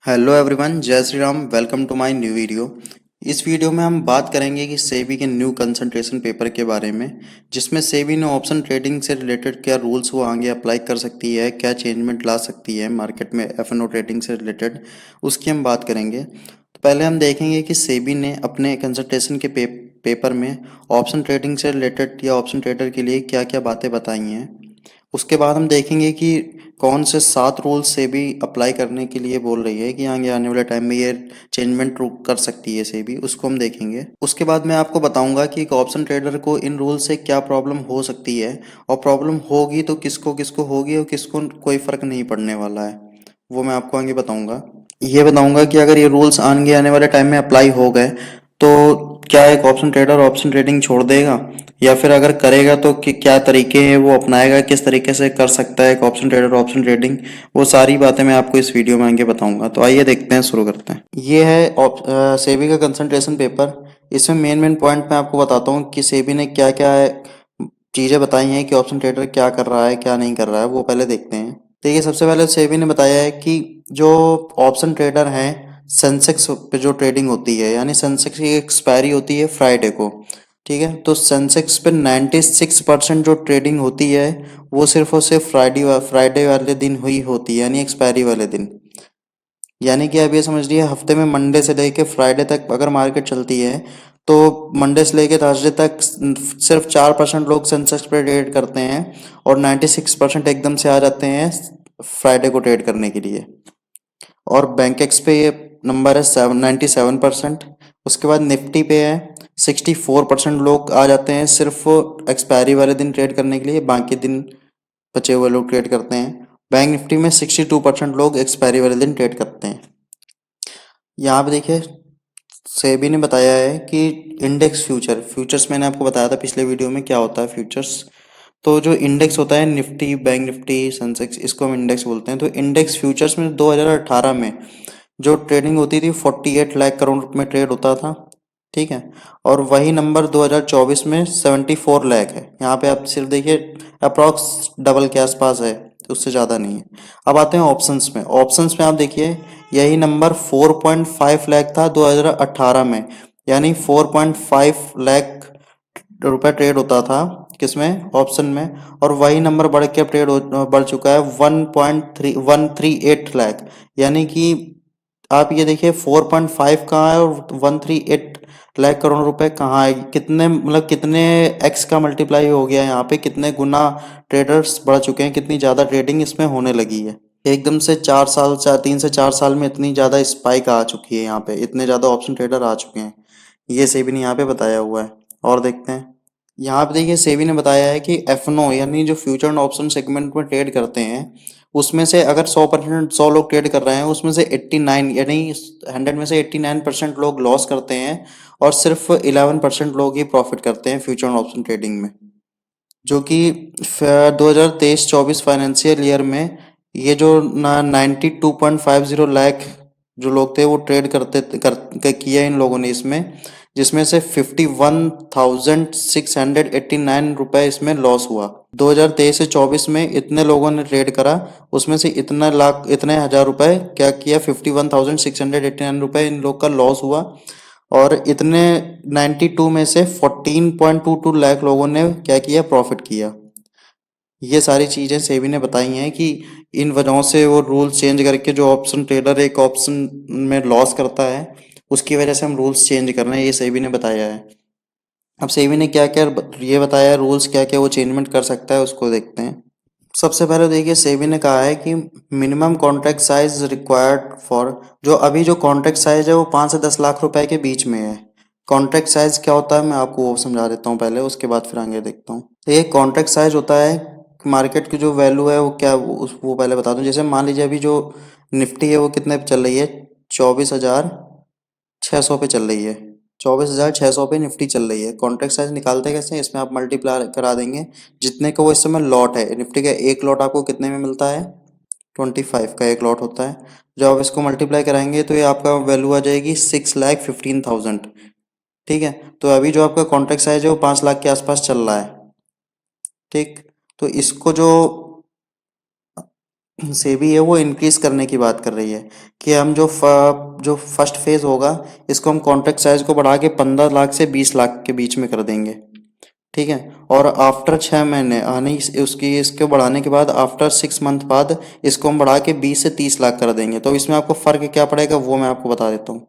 Hello everyone, जय Shri Ram. Welcome to my new video. इस video में हम बात करेंगे कि सेबी के न्यू कंसंट्रेशन पेपर के बारे में, जिसमें सेबी ने ऑप्शन ट्रेडिंग से रिलेटेड क्या रूल्स वो आगे अप्लाई कर सकती है, क्या चेंजमेंट ला सकती है मार्केट में एफएनओ ट्रेडिंग से रिलेटेड, उसकी हम बात करेंगे। तो पहले हम देखेंगे कि सेबी ने अपने कंसंट्रेशन के पेपर में ऑप्शन ट्रेडिंग से रिलेटेड या ऑप्शन ट्रेडर के लिए क्या क्या बातें बताई हैं। उसके बाद हम देखेंगे कि कौन से 7 रूल्स सेबी अप्लाई करने के लिए बोल रही है कि आगे आने वाले टाइम में ये चेंजमेंट कर सकती है सेबी, उसको हम देखेंगे। उसके बाद मैं आपको बताऊंगा कि एक ऑप्शन ट्रेडर को इन रूल से क्या प्रॉब्लम हो सकती है, और प्रॉब्लम होगी तो किसको किसको होगी और किसको कोई फर्क नहीं पड़ने वाला है, वो मैं आपको आगे बताऊंगा। ये बताऊंगा कि अगर ये रूल्स आगे आने वाले टाइम में अप्लाई हो गए तो क्या एक ऑप्शन ट्रेडर ऑप्शन ट्रेडिंग छोड़ देगा, या फिर अगर करेगा तो क्या तरीके हैं वो अपनाएगा, किस तरीके से कर सकता है एक ऑप्शन ट्रेडर ऑप्शन ट्रेडिंग। वो सारी बातें मैं आपको इस वीडियो में आगे बताऊंगा। तो आइए देखते हैं, शुरू करते हैं। ये है सेबी का कंसंट्रेशन पेपर। इसमें मेन मेन पॉइंट मैं आपको बताता हूँ कि सेबी ने क्या क्या चीज़ें बताई हैं कि ऑप्शन ट्रेडर क्या कर रहा है क्या नहीं कर रहा है, वो पहले देखते हैं। देखिए, सबसे पहले सेबी ने बताया है कि जो ऑप्शन ट्रेडर हैं, सेंसेक्स पे जो ट्रेडिंग होती है, यानी सेंसेक्स की एक्सपायरी होती है फ्राइडे को। ठीक है, तो सेंसेक्स पे 96% जो ट्रेडिंग होती है वो सिर्फ और सिर्फ फ्राइडे वाले दिन हुई होती है, यानी एक्सपायरी वाले दिन। यानी कि आप ये समझ लीजिए, हफ्ते में मंडे से लेके फ्राइडे तक अगर मार्केट चलती है तो मंडे से लेके थर्सडे तक सिर्फ 4% लोग सेंसेक्स पे ट्रेड करते हैं, और 96% एकदम से आ जाते हैं फ्राइडे को ट्रेड करने के लिए। और बैंक एक्स पे ये नंबर है 97%। उसके बाद निफ्टी पे है 64% लोग आ जाते हैं सिर्फ एक्सपायरी वाले दिन ट्रेड करने के लिए, बाकी दिन बचे हुए लोग ट्रेड करते हैं। बैंक निफ्टी में 62% लोग एक्सपायरी वाले दिन ट्रेड करते हैं। यहाँ पे देखिए, सेबी ने बताया है कि इंडेक्स फ्यूचर्स मैंने आपको बताया था पिछले वीडियो में क्या होता है फ्यूचर्स। तो जो इंडेक्स होता है निफ्टी, बैंक निफ्टी, सेंसेक्स, इसको हम इंडेक्स बोलते हैं। तो इंडेक्स फ्यूचर्स में 2018 में जो ट्रेडिंग होती थी 48 लाख करोड़ में ट्रेड होता था। ठीक है, और वही नंबर 2024 में 74 लाख है। यहाँ पे आप सिर्फ देखिए, अप्रॉक्स डबल के आसपास है, उससे ज़्यादा नहीं है। अब आते हैं ऑप्शंस में। ऑप्शंस में आप देखिए, यही नंबर 4.5 लाख था 2018 में, यानी 4.5 लाख रुपए ट्रेड होता था किसमें, ऑप्शन में। और वही नंबर बढ़ चुका है 1.3138 लाख। यानी कि आप ये देखिए, 4.5 कहाँ है और 138 लाख करोड़ रुपए कहाँ है। कितने मतलब कितने एक्स का मल्टीप्लाई हो गया है यहाँ पे, कितने गुना ट्रेडर्स बढ़ चुके हैं, कितनी ज़्यादा ट्रेडिंग इसमें होने लगी है। एकदम से 3 से 4 साल में इतनी ज़्यादा स्पाइक आ चुकी है, यहाँ पे इतने ज़्यादा ऑप्शन ट्रेडर आ चुके हैं। ये सेबी ने यहाँ पे बताया हुआ है। और देखते हैं, यहाँ पे देखिए, सेबी ने बताया है कि एफनो यानी जो फ्यूचर एंड ऑप्शन सेगमेंट में ट्रेड करते हैं, उसमें से अगर 100% 100 लोग ट्रेड कर रहे हैं, उसमें से 89 यानी 100 में से 89% लोग लॉस करते हैं, और सिर्फ 11% लोग ही प्रॉफिट करते हैं फ्यूचर एंड ऑप्शन ट्रेडिंग में। जो कि 2023-24 फाइनेंशियल ईयर में ये जो 92.50 लाख जो लोग थे वो ट्रेड किया इन लोगों ने इसमें, जिसमें से 51,689 रुपए इसमें लॉस हुआ। 2023 से 24 में इतने लोगों ने ट्रेड करा, उसमें से इतने हजार रुपए क्या किया, 51,689 रुपए इन लोग का लॉस हुआ। और इतने 92 में से 14.22 लाख लोगों ने क्या किया, प्रॉफिट किया। ये सारी चीज़ें सेबी ने बताई हैं कि इन वजहों से वो रूल्स चेंज करके जो ऑप्शन ट्रेडर एक ऑप्शन में लॉस करता है, उसकी वजह से हम रूल्स चेंज कर रहे हैं, ये सेबी ने बताया है। अब सेबी ने क्या क्या ये बताया है, रूल्स क्या क्या वो चेंजमेंट कर सकता है, उसको देखते हैं। सबसे पहले देखिए, सेबी ने कहा है कि minimum contract size required for, जो अभी जो कॉन्ट्रैक्ट साइज है वो 5 से 10 लाख रुपए के बीच में है। कॉन्ट्रैक्ट साइज क्या होता है मैं आपको वो समझा देता हूँ पहले, उसके बाद फिर आगे देखता हूँ। तो ये कॉन्ट्रैक्ट साइज होता है मार्केट की जो वैल्यू है वो क्या, वो पहले बता दूँ। जैसे मान लीजिए अभी जो निफ्टी है वो कितने पे चल रही है, 24,600 पे चल रही है। 24,600 पे निफ्टी चल रही है। कॉन्ट्रैक्ट साइज निकालते कैसे हैं, इसमें आप मल्टीप्लाई करा देंगे जितने का वो इस समय लॉट है। निफ्टी का एक लॉट आपको कितने में मिलता है, 25 का एक लॉट होता है। जब आप इसको मल्टीप्लाई कराएंगे तो ये आपका वैल्यू आ जाएगी 6,15,000। ठीक है, तो अभी जो आपका कॉन्ट्रैक्ट साइज है वो 5 लाख के आसपास चल रहा है। ठीक, तो इसको जो सेबी है वो इंक्रीज करने की बात कर रही है कि हम जो फर्स्ट फेज होगा इसको हम कॉन्ट्रैक्ट साइज को बढ़ा के 15 लाख से 20 लाख के बीच में कर देंगे। ठीक है। और आफ्टर 6 महीने यानी उसकी इसको बढ़ाने के बाद आफ्टर 6 मंथ बाद इसको हम बढ़ा के 20 से 30 लाख कर देंगे। तो इसमें आपको फ़र्क क्या पड़ेगा वो मैं आपको बता देता हूँ।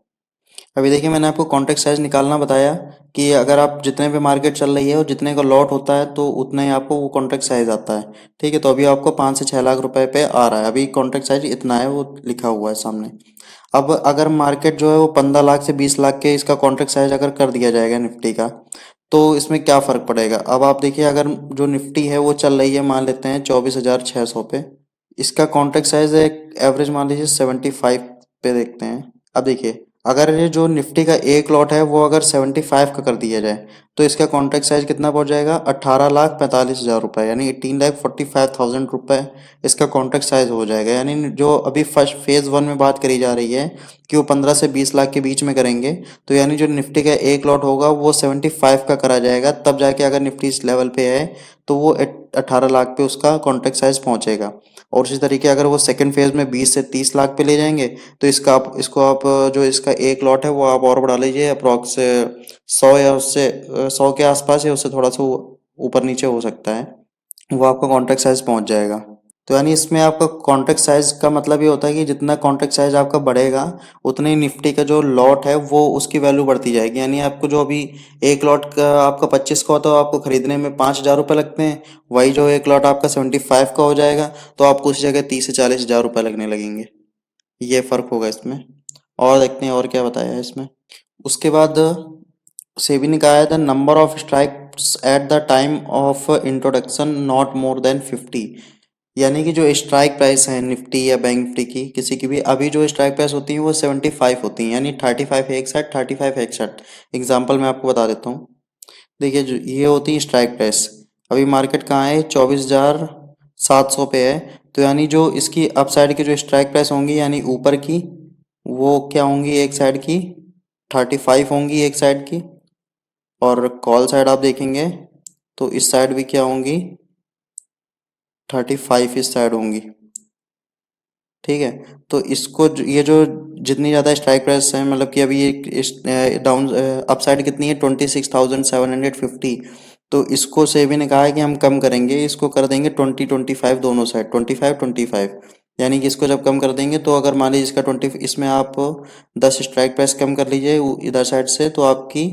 अभी देखिए मैंने आपको कॉन्ट्रैक्ट साइज निकालना बताया कि अगर आप जितने पे मार्केट चल रही है और जितने का लॉट होता है तो उतना ही आपको वो कॉन्ट्रैक्ट साइज आता है। ठीक है। तो अभी आपको 5 से 6 लाख रुपए पे आ रहा है। अभी कॉन्ट्रैक्ट साइज इतना है वो लिखा हुआ है सामने। अब अगर मार्केट जो है वो 15 लाख से 20 लाख के इसका कॉन्ट्रैक्ट साइज अगर कर दिया जाएगा निफ्टी का तो इसमें क्या फ़र्क पड़ेगा। अब आप देखिए अगर जो निफ्टी है वो चल रही है मान लेते हैं 24,600 पे। इसका कॉन्ट्रैक्ट साइज एक एवरेज मान लीजिए 75 पे देखते हैं। अब देखिए अगर ये जो निफ्टी का एक लॉट है वो अगर 75 का कर दिया जाए तो इसका कॉन्ट्रैक्ट साइज कितना पहुंच जाएगा 18,45,000 रुपये यानी 18,45,000 रुपये इसका कॉन्ट्रैक्ट साइज हो जाएगा। यानी जो अभी फर्स्ट फेज़ 1 में बात करी जा रही है कि वो 15 से 20 लाख के बीच में करेंगे तो यानी जो निफ्टी का एक लॉट होगा वो 75 का करा जाएगा तब जाके अगर निफ्टी इस लेवल पे है तो वो 18 लाख पे उसका कॉन्ट्रैक्ट साइज पहुंचेगा। और इसी तरीके अगर वो सेकंड फेज में 20 से 30 लाख पे ले जाएंगे तो इसको आप जो इसका एक लॉट है वो आप और बढ़ा लीजिए अप्रॉक्स 100 या उससे 100 के आसपास या उससे थोड़ा सा ऊपर नीचे हो सकता है। वो आपका कॉन्ट्रैक्ट साइज पहुंच जाएगा। तो यानी इसमें आपका कॉन्ट्रैक्ट साइज का मतलब ये होता है कि जितना कॉन्ट्रैक्ट साइज आपका बढ़ेगा उतने ही निफ्टी का जो लॉट है वो उसकी वैल्यू बढ़ती जाएगी। यानी आपको जो अभी एक लॉट का आपका 25 का होता है आपको खरीदने में 5,000 रुपये लगते हैं। वही जो एक लॉट आपका 75 का हो जाएगा तो आपको उसी जगह 30 से 40 हज़ार रुपये लगने लगेंगे। ये फ़र्क होगा इसमें। और देखते हैं और क्या बताया है इसमें। उसके बाद सेबी ने कहा है the number of strikes at the time of introduction not more than 50। यानी कि जो स्ट्राइक प्राइस है निफ्टी या बैंक निफ्टी की किसी की भी अभी जो स्ट्राइक प्राइस होती है वो 75 होती हैं यानी 35 एक साइड 35 एक साइड। एग्जाम्पल मैं आपको बता देता हूँ। देखिए जो ये होती है स्ट्राइक प्राइस अभी मार्केट कहाँ है 24,700 पे है। तो यानी जो इसकी अप साइड की जो स्ट्राइक प्राइस होंगी यानी ऊपर की वो क्या होंगी एक साइड की 35 होंगी एक साइड की। और कॉल साइड आप देखेंगे तो इस साइड भी क्या होंगी 35 इस साइड होंगी। ठीक है। तो ये जो जितनी ज़्यादा स्ट्राइक प्राइस है मतलब कि अभी ये डाउन अपसाइड कितनी है 26,750। तो इसको सेबी ने कहा है कि हम कम करेंगे इसको कर देंगे 20-25 दोनों साइड 25-25। यानी कि इसको जब कम कर देंगे तो अगर मान लीजिए इसका 20 इसमें आप 10 स्ट्राइक प्राइस कम कर लीजिए इधर साइड से तो आपकी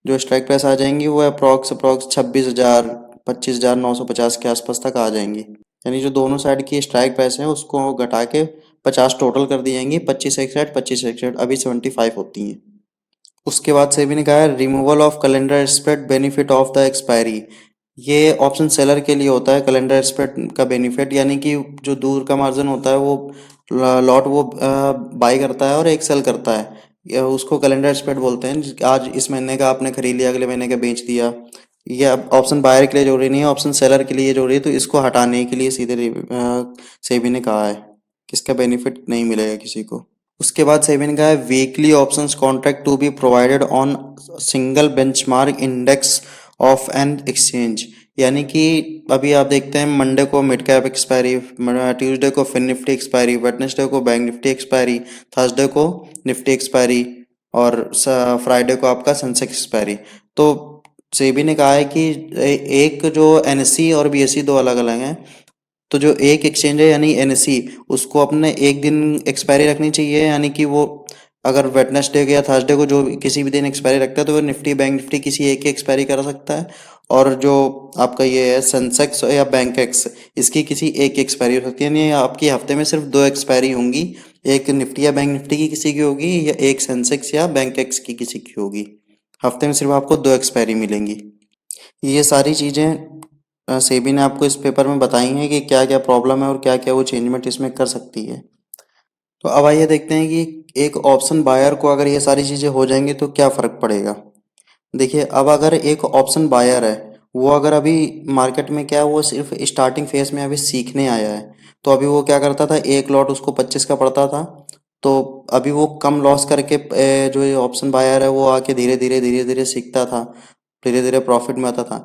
जो स्ट्राइक प्राइस आ जाएंगी वो अप्रॉक्स 26,000 25,950 के आसपास तक आ जाएंगी। यानी जो दोनों साइड की स्ट्राइक प्राइस है उसको घटा के 50 टोटल कर दी जाएंगी 25 एक साइड अभी 75 होती हैं। उसके बाद सेबी ने कहा है removal of calendar spread benefit of the expiry. ये ऑप्शन सेलर के लिए होता है कैलेंडर स्प्रेड का बेनिफिट यानी कि जो दूर का मार्जिन होता है वो लॉट वो बाई करता है और एक सेल करता है उसको कैलेंडर स्प्रेड बोलते हैं। आज इस महीने का आपने खरीद लिया अगले महीने का बेच दिया। ये अब ऑप्शन बायर के लिए जरूरी नहीं है ऑप्शन सेलर के लिए जरूरी है। तो इसको हटाने के लिए सीधे सेबी ने कहा है कि इसका बेनिफिट नहीं मिलेगा किसी को। उसके बाद सेबी ने कहा है weekly options contract to be provided on single benchmark index of an exchange. यानी कि अभी आप देखते हैं मंडे को मिड कैप एक्सपायरी ट्यूसडे को फिन निफ्टी एक्सपायरी वेडनेसडे को बैंक निफ्टी एक्सपायरी थर्सडे को निफ्टी एक्सपायरी और फ्राइडे को आपका सेंसेक्स एक्सपायरी। तो सेबी ने कहा है कि एक जो एनएससी और बीएससी दो अलग अलग हैं। तो जो एक एक्सचेंज है यानी एनएससी उसको अपने एक दिन एक्सपायरी रखनी चाहिए यानी कि वो अगर वेडनेसडे या थर्सडे को जो किसी भी दिन एक्सपायरी रखता है तो वो निफ्टी बैंक निफ्टी किसी एक की एक्सपायरी करा सकता है। और जो आपका ये है सेंसेक्स या बैंक एक्स इसकी किसी एक की एक्सपायरी हो सकती है यानी आपकी हफ्ते में सिर्फ दो एक्सपायरी होंगी। एक निफ्टी या बैंक निफ्टी की किसी की होगी या एक सेंसेक्स या बैंक एक्स की किसी की होगी। हफ्ते में सिर्फ आपको दो एक्सपायरी मिलेंगी। ये सारी चीज़ें सेबी ने आपको इस पेपर में बताई हैं कि क्या क्या प्रॉब्लम है और क्या क्या वो चेंजमेंट इसमें कर सकती है। तो अब आइए देखते हैं कि एक ऑप्शन बायर को अगर ये सारी चीज़ें हो जाएंगी तो क्या फ़र्क पड़ेगा। देखिए अब अगर एक ऑप्शन बायर है वो अगर अभी मार्केट में क्या है वो सिर्फ स्टार्टिंग फेज में अभी सीखने आया है। तो अभी वो क्या करता था एक लॉट उसको 25 का पड़ता था। तो अभी वो कम लॉस करके जो ये ऑप्शन बायर है वो आके धीरे धीरे सीखता था धीरे धीरे प्रॉफिट में आता था।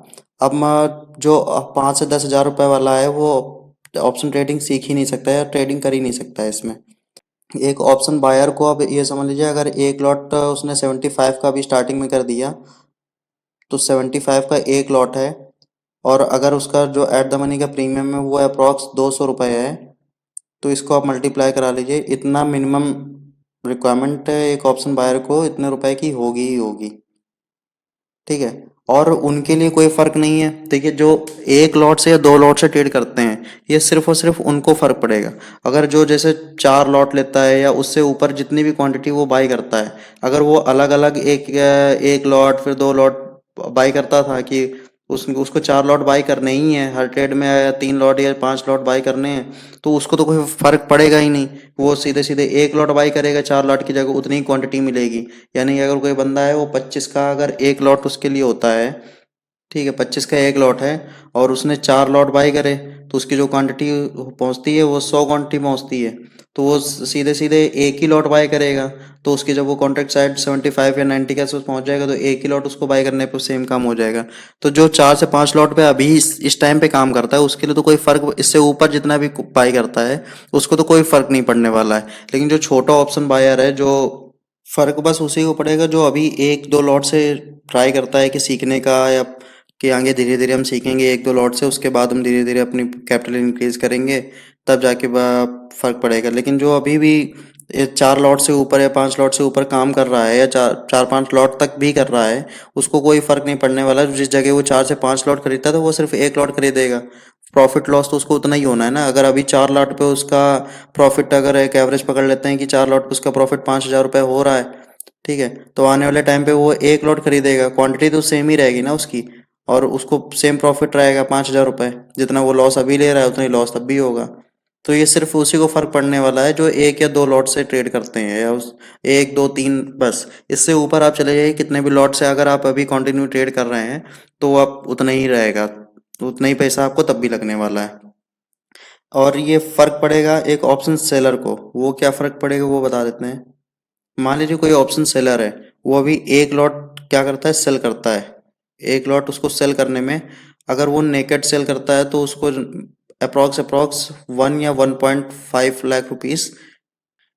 अब जो 5 से 10 हज़ार रुपये वाला है वो ऑप्शन ट्रेडिंग सीख ही नहीं सकता है या ट्रेडिंग कर ही नहीं सकता है इसमें। एक ऑप्शन बायर को अब ये समझ लीजिए, अगर एक लॉट उसने 75 का भी स्टार्टिंग में कर दिया, तो 75 का एक लॉट है, और अगर उसका जो एट द मनी का प्रीमियम है वो अप्रॉक्स 200 रुपये है, तो इसको आप मल्टीप्लाई करा लीजिए, इतना मिनिमम रिक्वायरमेंट है एक ऑप्शन बायर को, इतने रुपए की होगी ही होगी। ठीक है। और उनके लिए कोई फर्क नहीं है। देखिए, जो एक लॉट से या दो लॉट से ट्रेड करते हैं, ये सिर्फ और सिर्फ उनको फर्क पड़ेगा। अगर जो जैसे 4 लॉट लेता है या उससे ऊपर जितनी भी क्वांटिटी वो बाई करता है, अगर वो अलग अलग एक लॉट फिर 2 लॉट बाई करता था कि उसको 4 लॉट बाई करने ही है हर ट्रेड में, या 3 लॉट या 5 लॉट बाई करने हैं, तो उसको तो कोई फर्क पड़ेगा ही नहीं। वो सीधे सीधे एक लॉट बाई करेगा, 4 लॉट की जगह उतनी ही क्वांटिटी मिलेगी। यानी अगर कोई बंदा है वो 25 का अगर एक लॉट उसके लिए होता है, ठीक है, 25 का एक लॉट है, और उसने 4 लॉट बाई करे, तो उसकी जो क्वांटिटी पहुंचती है वो 100 क्वांटिटी पहुंचती है। तो वो सीधे सीधे एक ही लॉट बाई करेगा, तो उसकी जब वो कॉन्ट्रैक्ट साइड 75 या 90 के आसपास पहुंच जाएगा, तो एक ही लॉट उसको बाई करने पे सेम काम हो जाएगा। तो जो 4 से 5 लॉट पे अभी इस टाइम पे काम करता है, उसके लिए तो कोई फर्क, इससे ऊपर जितना भी बाई करता है उसको तो कोई फर्क नहीं पड़ने वाला है। लेकिन जो छोटा ऑप्शन बायर है, जो फर्क बस उसी को पड़ेगा जो अभी एक दो लॉट से ट्राई करता है कि सीखने का, या कि आगे धीरे धीरे हम सीखेंगे एक दो लॉट से, उसके बाद हम धीरे धीरे अपनी कैपिटल इंक्रीज करेंगे, तब जाके फर्क पड़ेगा। लेकिन जो अभी भी 4 लॉट से ऊपर या 5 लॉट से ऊपर काम कर रहा है, या 4 4 5 लॉट तक भी कर रहा है, उसको कोई फर्क नहीं पड़ने वाला। जिस जगह वो 4 से 5 लॉट खरीदता था, वो सिर्फ एक लॉट खरीदेगा। प्रॉफिट लॉस तो उसको उतना ही होना है ना। अगर अभी 4 लॉट पे उसका प्रॉफिट, अगर एक एवरेज पकड़ लेते हैं कि 4 लॉट पे उसका प्रॉफिट 5,000 रुपये हो रहा है, ठीक है, तो आने वाले टाइम पे वो एक लॉट खरीदेगा, क्वांटिटी तो सेम ही रहेगी ना उसकी, और उसको सेम प्रॉफिट रहेगा 5,000 रुपये। जितना वो लॉस अभी ले रहा है उतना ही लॉस तब भी होगा। तो ये सिर्फ उसी को फर्क पड़ने वाला है जो एक या दो लॉट से ट्रेड करते हैं, या उस एक दो तीन बस। इससे ऊपर आप चले जाइए कितने भी लॉट से, अगर आप अभी कंटिन्यू ट्रेड कर रहे हैं, तो आप उतना ही रहेगा, उतना ही पैसा आपको तब भी लगने वाला है। और ये फर्क पड़ेगा एक ऑप्शन सेलर को। वो क्या फर्क पड़ेगा वो बता देते हैं। मान लीजिए कोई ऑप्शन सेलर है, वो अभी एक लॉट क्या करता है, सेल करता है। एक लॉट उसको सेल करने में, अगर वो नेकेड सेल करता है, तो उसको अप्रॉक्स अप्रॉक्स 1 या 1.5 लाख रुपीस,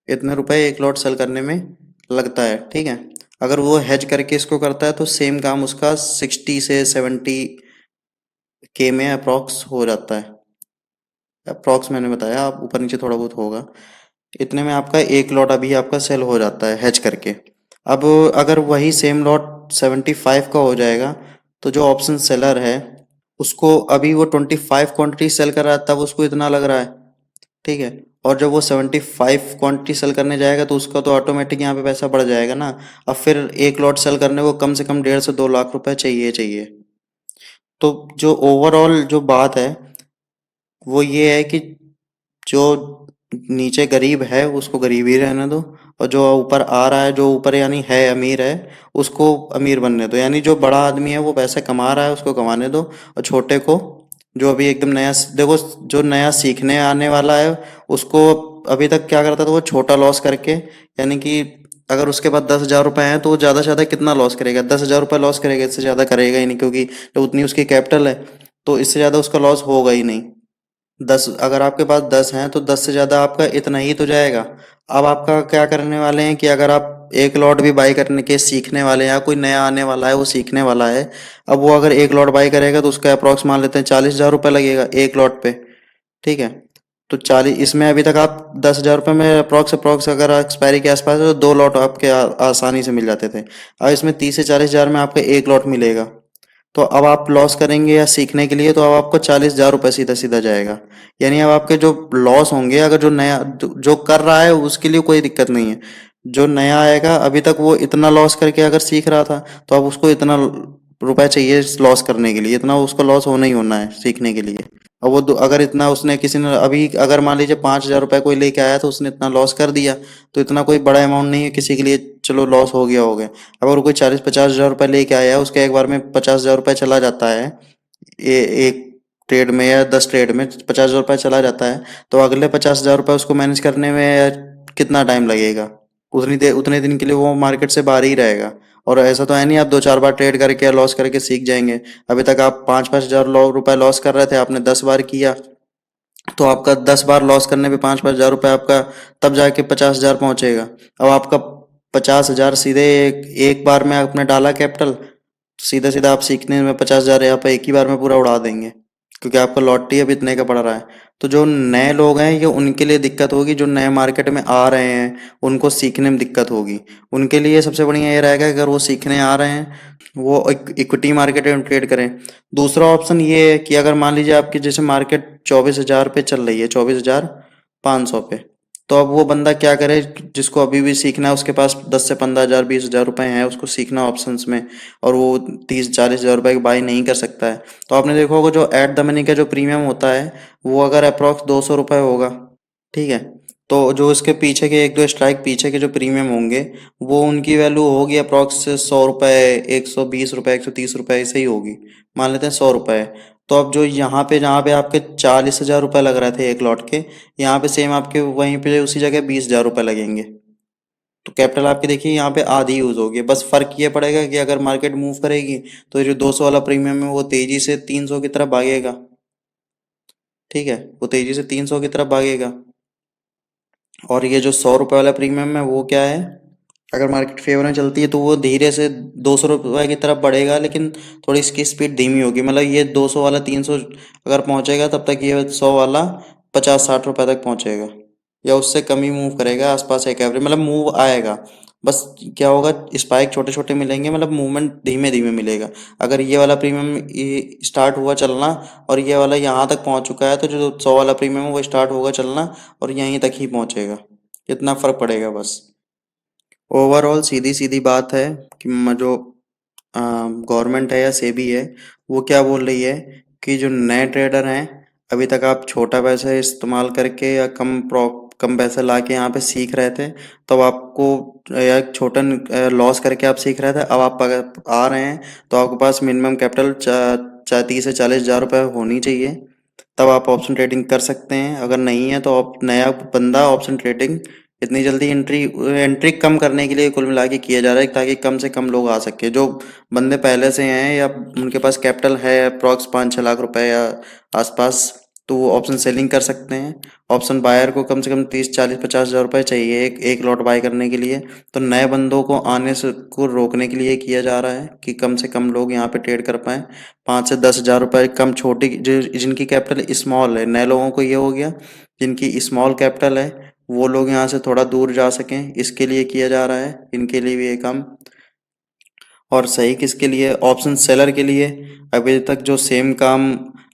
इतने रुपए एक लॉट सेल करने में लगता है। ठीक है। अगर वो हेज करके इसको करता है, तो सेम काम उसका 60 से 70 के में अप्रॉक्स हो जाता है। अप्रॉक्स मैंने बताया, आप ऊपर नीचे थोड़ा बहुत होगा, इतने में आपका एक लॉट अभी आपका सेल हो जाता है हेज करके। अब अगर वही सेम लॉट 75 का हो जाएगा, तो जो ऑप्शन सेलर है, उसको अभी वो 25 क्वांटिटी सेल कर रहा है, तब उसको इतना लग रहा है। ठीक है। और जब वो 75 क्वांटिटी सेल करने जाएगा, तो उसका तो ऑटोमेटिक यहाँ पे पैसा बढ़ जाएगा ना। अब फिर एक लॉट सेल करने को कम से कम 1.5 से 2 लाख रुपए चाहिए चाहिए। तो जो ओवरऑल जो बात है वो ये है कि जो नीचे गरीब है उसको गरीब ही रहने दो, और जो ऊपर आ रहा है, जो ऊपर यानी है अमीर है, उसको अमीर बनने दो। यानी जो बड़ा आदमी है वो पैसे कमा रहा है, उसको कमाने दो, और छोटे को, जो अभी एकदम नया, देखो, जो नया सीखने आने वाला है, उसको अभी तक क्या करता था वो, छोटा लॉस करके, यानी कि अगर उसके पास 10,000 रुपये हैं, तो वो ज़्यादा से ज़्यादा कितना लॉस करेगा, 10,000 रुपये लॉस करेगा, इससे ज़्यादा करेगा ही नहीं, क्योंकि तो उतनी उसकी कैपिटल है, तो इससे ज़्यादा उसका लॉस होगा ही नहीं। 10, अगर आपके पास 10 हैं, तो 10 से ज़्यादा आपका इतना ही तो जाएगा। अब आपका क्या करने वाले हैं कि अगर आप एक लॉट भी बाई करने के सीखने वाले हैं, या कोई नया आने वाला है वो सीखने वाला है, अब वो अगर एक लॉट बाई करेगा, तो उसका अप्रॉक्स मान लेते हैं 40,000 रुपये लगेगा एक लॉट पे। ठीक है। तो 40, इसमें अभी तक आप 10,000 रुपये में अप्रॉक्स अप्रॉक्स अगर एक्सपायरी के आसपास है, तो 2 लॉट आपके आसानी से मिल जाते थे। अब इसमें 30 से 40 हज़ार में आपका एक लॉट मिलेगा। तो अब आप लॉस करेंगे या सीखने के लिए, तो अब आपको 40,000 रुपये सीधा सीधा जाएगा। यानी अब आपके जो लॉस होंगे, अगर जो नया जो कर रहा है उसके लिए कोई दिक्कत नहीं है। जो नया आएगा, अभी तक वो इतना लॉस करके अगर सीख रहा था, तो अब उसको इतना रुपए चाहिए लॉस करने के लिए, इतना उसको लॉस होना ही होना है सीखने के लिए। अब वो अगर इतना उसने किसी ने अभी, अगर मान लीजिए 5,000 रुपये कोई लेके आया, तो उसने इतना लॉस कर दिया, तो इतना कोई बड़ा अमाउंट नहीं है किसी के लिए, चलो लॉस हो गया हो गया। अगर कोई 40 50 हज़ार रुपये लेके आया है, उसके एक बार में 50,000 रुपये चला जाता है, एक ट्रेड में या 10 ट्रेड में 50,000 रुपये चला जाता है, तो अगले 50,000 रुपये उसको मैनेज करने में कितना टाइम लगेगा। उतनी देर, उतने दिन के लिए वो मार्केट से बाहर ही रहेगा। और ऐसा तो है नहीं आप 2 4 बार ट्रेड करके लॉस करके सीख जाएंगे। अभी तक आप 5 5 हज़ार रुपये लॉस कर रहे थे, आपने 10 बार किया, तो आपका 10 बार लॉस करने पे 5,000 रुपये आपका तब जाके 50,000 पहुंचेगा। अब आपका 50,000 सीधे एक बार में आपने डाला कैपिटल, सीधा सीधा आप सीखने में 50,000 यहाँ पे एक ही बार में पूरा उड़ा देंगे, क्योंकि आपका लॉटरी अब इतने का पड़ रहा है। तो जो नए लोग हैं ये उनके लिए दिक्कत होगी, जो नए मार्केट में आ रहे हैं उनको सीखने में दिक्कत होगी। उनके लिए सबसे बढ़िया ये रहेगा अगर वो सीखने आ रहे हैं वो इक्विटी मार्केट में ट्रेड करें। दूसरा ऑप्शन ये है कि अगर मान लीजिए आपकी जैसे मार्केट 24,000 पे चल रही है, 24,500 पे, तो अब वो बंदा क्या करे जिसको अभी भी सीखना है, उसके पास 10 से 15,000 20,000 रुपए हैं, उसको सीखना ऑप्शंस में, और वो 30-40,000 रुपए की बाई नहीं कर सकता है। तो आपने देखा होगा जो एट द मनी का जो प्रीमियम होता है वो अगर अप्रॉक्स 200 रुपये होगा, ठीक है, तो जो इसके पीछे के एक दो स्ट्राइक पीछे के जो प्रीमियम होंगे वो उनकी वैल्यू होगी अप्रॉक्स 100 रुपये, 120 रुपये, 130 रुपये ऐसे ही होगी। मान लेते हैं 100 रुपये। तो अब जो यहाँ पे जहाँ पे आपके 40,000 रुपये लग रहे थे एक लॉट के, यहाँ पे सेम आपके वहीं पे उसी जगह 20,000 रुपये लगेंगे। तो कैपिटल आपकी देखिए यहाँ पे आधी यूज होगी। बस फर्क ये पड़ेगा कि अगर मार्केट मूव करेगी तो ये जो 200 वाला प्रीमियम है वो तेजी से 300 की तरफ भागेगा, ठीक है, वो तेजी से 300 की तरफ भागेगा। और ये जो 100 रुपये वाला प्रीमियम है वो क्या है, अगर मार्केट फेवर में चलती है तो वो धीरे से 200 रुपये की तरफ बढ़ेगा, लेकिन थोड़ी इसकी स्पीड धीमी होगी। मतलब ये 200 वाला 300 अगर पहुंचेगा तब तक ये 100 वाला 50-60 रुपये तक पहुंचेगा, या उससे कम ही मूव करेगा आसपास एक एवरेज, मतलब मूव आएगा। बस क्या होगा, स्पाइक छोटे छोटे मिलेंगे, मतलब मूवमेंट धीमे धीमे मिलेगा। अगर ये वाला प्रीमियम स्टार्ट हुआ चलना और ये वाला यहाँ तक पहुंच चुका है तो जो 100 वाला प्रीमियम है वो स्टार्ट होगा चलना और यहीं तक ही पहुंचेगा। इतना फर्क पड़ेगा बस। ओवरऑल सीधी सीधी बात है कि जो गवर्नमेंट है या सेबी है वो क्या बोल रही है कि जो नए ट्रेडर हैं, अभी तक आप छोटा पैसा इस्तेमाल करके या कम पैसा ला के यहाँ पे सीख रहे थे, तब आपको या छोटा लॉस करके आप सीख रहे थे, अब आप अगर आ रहे हैं तो आपके पास मिनिमम कैपिटल 30 से 40,000 रुपये होनी चाहिए, तब आप ऑप्शन ट्रेडिंग कर सकते हैं। अगर नहीं है तो आप नया बंदा ऑप्शन ट्रेडिंग इतनी जल्दी एंट्री एंट्री कम करने के लिए कुल मिला के किया जा रहा है ताकि कम से कम लोग आ सके। जो बंदे पहले से हैं या उनके पास कैपिटल है अप्रॉक्स 5-6 लाख रुपए या आसपास, तो वो ऑप्शन सेलिंग कर सकते हैं। ऑप्शन बायर को कम से कम 30-40-50,000 रुपए चाहिए एक एक लॉट बाय करने के लिए। तो नए बंदों को आने से को रोकने के लिए किया जा रहा है कि कम से कम लोग यहाँ पे ट्रेड कर पाएँ। 5 से 10,000 रुपए कम छोटी जो जिनकी कैपिटल स्मॉल है, नए लोगों को ये हो गया जिनकी स्मॉल कैपिटल है वो लोग यहाँ से थोड़ा दूर जा सकें, इसके लिए किया जा रहा है, इनके लिए भी ये काम। और सही किसके लिए, ऑप्शन सेलर के लिए। अभी तक जो सेम काम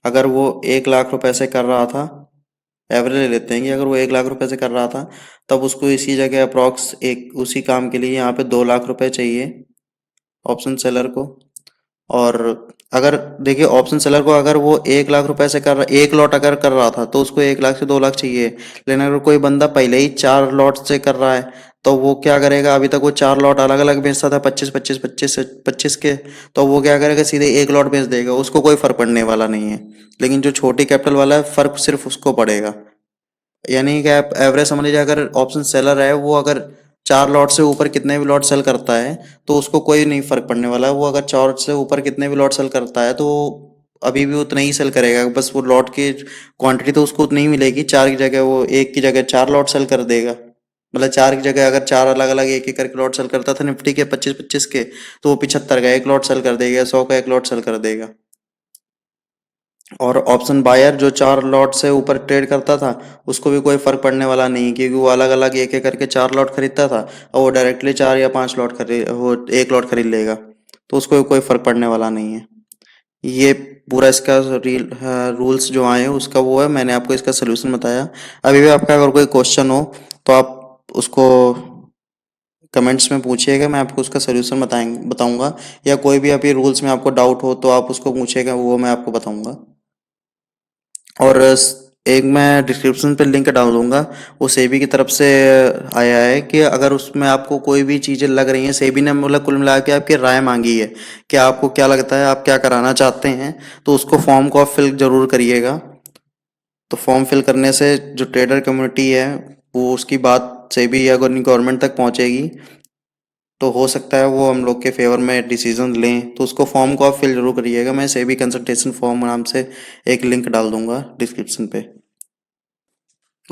अगर वो 1 लाख रुपए से कर रहा था, एवरेज ले लेते हैं कि अगर वो 1 लाख रुपए से कर रहा था तब उसको इसी जगह अप्रॉक्स एक उसी काम के लिए यहाँ पे 2 लाख रुपए चाहिए ऑप्शन सेलर को। और अगर देखिए ऑप्शन सेलर को अगर वो 1 लाख रुपए से कर रहा, एक लॉट अगर कर रहा था तो उसको 1 लाख से 2 लाख चाहिए। लेकिन अगर कोई बंदा पहले ही 4 लॉट से कर रहा है तो वो क्या करेगा, अभी तक वो 4 लॉट अलग अलग बेचता था 25-25 के, तो वो क्या करेगा सीधे एक लॉट बेच देगा, उसको कोई फर्क पड़ने वाला नहीं है। लेकिन जो छोटी कैपिटल वाला है फर्क सिर्फ उसको पड़ेगा। यानी कि आप एवरेज समझ लीजिए अगर ऑप्शन सेलर है वो अगर 4 लॉट से ऊपर कितने भी लॉट सेल करता है तो उसको कोई नहीं फर्क पड़ने वाला है। वो अगर 4 से ऊपर कितने भी लॉट सेल करता है तो अभी भी उतना ही सेल करेगा, बस वो लॉट की क्वांटिटी तो उसको उतनी ही मिलेगी। 4 की जगह वो एक की जगह 4 लॉट सेल कर देगा। मतलब 4 की जगह अगर 4 अलग अलग एक एक करके लॉट सेल करता था निफ्टी के 25-25 के, तो वो 75 का एक लॉट सेल कर देगा, 100 का एक लॉट सेल कर देगा। और ऑप्शन बायर जो 4 लॉट से ऊपर ट्रेड करता था उसको भी कोई फर्क पड़ने वाला नहीं, क्योंकि वो अलग अलग एक एक करके 4 लॉट खरीदता था और वो डायरेक्टली 4 या 5 लॉट खरीद वो एक लॉट खरीद लेगा, तो उसको भी कोई फर्क पड़ने वाला नहीं है। ये पूरा इसका रूल्स जो आए हैं उसका वो है, मैंने आपको इसका सोल्यूशन बताया। अभी भी आपका अगर कोई क्वेश्चन हो तो आप उसको कमेंट्स में पूछिएगा, मैं आपको उसका सोल्यूशन बताऊंगा। या कोई भी अभी रूल्स में आपको डाउट हो तो आप उसको पूछिएगा, वो मैं आपको बताऊंगा। और एक मैं डिस्क्रिप्शन पे लिंक डाल दूंगा, वो सेबी की तरफ से आया है कि अगर उसमें आपको कोई भी चीज़ें लग रही हैं, सेबी ने मतलब कुल मिला के आपकी राय मांगी है कि आपको क्या लगता है, आप क्या कराना चाहते हैं, तो उसको फॉर्म को आप फिल जरूर करिएगा। तो फॉर्म फिल करने से जो ट्रेडर कम्युनिटी है वो उसकी बात सेबी या गवर्नमेंट तक पहुंचेगी, तो हो सकता है वो हम लोग के फेवर में डिसीजन लें। तो उसको फॉर्म को आप फिल जरूर करिएगा। मैं सेबी कंसल्टेशन फॉर्म नाम से एक लिंक डाल दूंगा डिस्क्रिप्शन पे।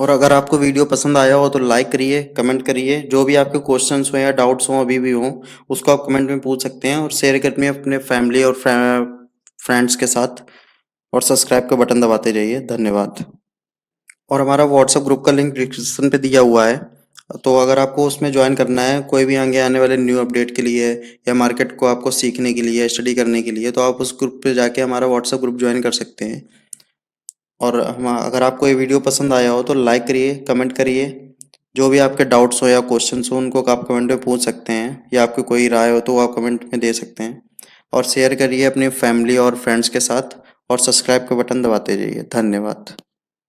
और अगर आपको वीडियो पसंद आया हो तो लाइक करिए, कमेंट करिए, जो भी आपके क्वेश्चंस हो या डाउट्स हो अभी भी हो उसको आप कमेंट में पूछ सकते हैं और शेयर करिए अपने फैमिली और फ्रेंड्स के साथ और सब्सक्राइब का बटन दबाते जाइए। धन्यवाद। और हमारा व्हाट्सएप ग्रुप का लिंक डिस्क्रिप्शन पे दिया हुआ है, तो अगर आपको उसमें ज्वाइन करना है कोई भी आगे आने वाले न्यू अपडेट के लिए या मार्केट को आपको सीखने के लिए, स्टडी करने के लिए, तो आप उस ग्रुप पे जाके हमारा व्हाट्सएप ग्रुप ज्वाइन कर सकते हैं। और हम अगर आपको ये वीडियो पसंद आया हो तो लाइक करिए, कमेंट करिए, जो भी आपके डाउट्स हो या क्वेश्चंस हो उनको आप कमेंट में पूछ सकते हैं या आपकी कोई राय हो तो वो आप कमेंट में दे सकते हैं। और शेयर करिए अपनी फैमिली और फ्रेंड्स के साथ और सब्सक्राइब का बटन दबाते जाइए। धन्यवाद।